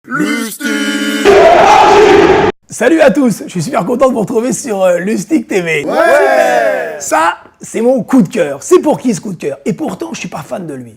Lustig. Salut à tous, je suis super content de vous retrouver sur Lustig TV. Ouais. Ça, c'est mon coup de cœur. C'est pour qui ce coup de cœur? Et pourtant, je suis pas fan de lui.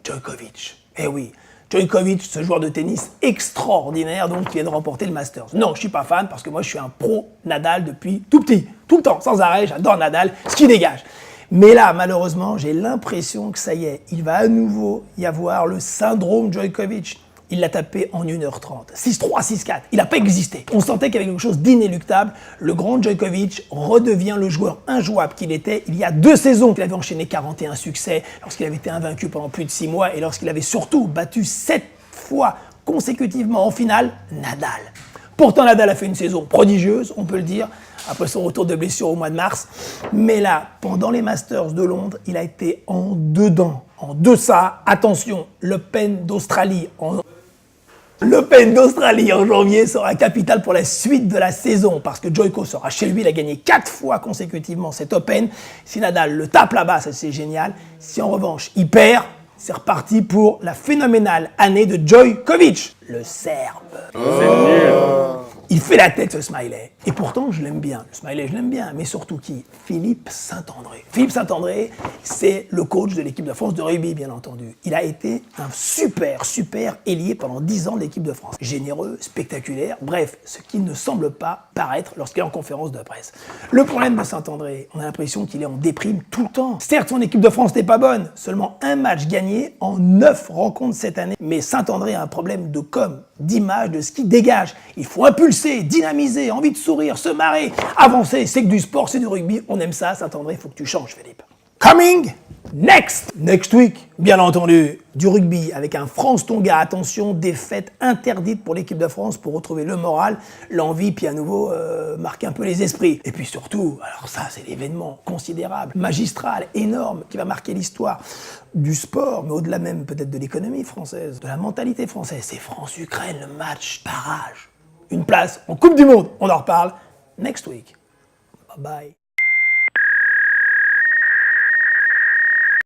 Djokovic. Eh oui, Djokovic, ce joueur de tennis extraordinaire, donc qui vient de remporter le Masters. Non, je suis pas fan parce que moi, je suis un pro Nadal depuis tout petit. Tout le temps, sans arrêt, j'adore Nadal, ce qui dégage. Mais là, malheureusement, j'ai l'impression que ça y est, il va à nouveau y avoir le syndrome Djokovic. Il l'a tapé en 1h30. 6-3, 6-4. Il n'a pas existé. On sentait qu'il y avait quelque chose d'inéluctable. Le grand Djokovic redevient le joueur injouable qu'il était il y a 2 saisons. Il avait enchaîné 41 succès, lorsqu'il avait été invaincu pendant plus de 6 mois et lorsqu'il avait surtout battu 7 fois consécutivement en finale Nadal. Pourtant, Nadal a fait une saison prodigieuse, on peut le dire, après son retour de blessure au mois de mars. Mais là, pendant les Masters de Londres, il a été en dedans, en deçà. Attention, l'Open d'Australie L'Open d'Australie en janvier sera capital pour la suite de la saison parce que Djoko sera chez lui, il a gagné 4 fois consécutivement cet Open. Si Nadal le tape là-bas, ça c'est génial. Si en revanche il perd, c'est reparti pour la phénoménale année de Djokovic, le Serbe. Il fait la tête ce Smiley. Et pourtant je l'aime bien. Le Smiley je l'aime bien, mais surtout qui? Philippe Saint-André. Philippe Saint-André, c'est le coach de l'équipe de France de rugby, bien entendu. Il a été un super ailier pendant 10 ans de l'équipe de France. Généreux, spectaculaire, bref, ce qui ne semble pas paraître lorsqu'il est en conférence de presse. Le problème de Saint-André, on a l'impression qu'il est en déprime tout le temps. Certes, son équipe de France n'est pas bonne, seulement un match gagné en 9 rencontres cette année. Mais Saint-André a un problème de com', d'image, de ce qu'il dégage. Il faut impulser, dynamiser, envie de sourire, se marrer, avancer. C'est que du sport, c'est du rugby. On aime ça, Saint-André, il faut que tu changes, Philippe. Coming next week, bien entendu, du rugby avec un France-Tonga. Attention, défaite interdite pour l'équipe de France pour retrouver le moral, l'envie, puis à nouveau marquer un peu les esprits. Et puis surtout, alors ça c'est l'événement considérable, magistral, énorme, qui va marquer l'histoire du sport, mais au-delà même peut-être de l'économie française, de la mentalité française. C'est France-Ukraine, le match barrage. Une place en Coupe du Monde, on en reparle next week. Bye bye.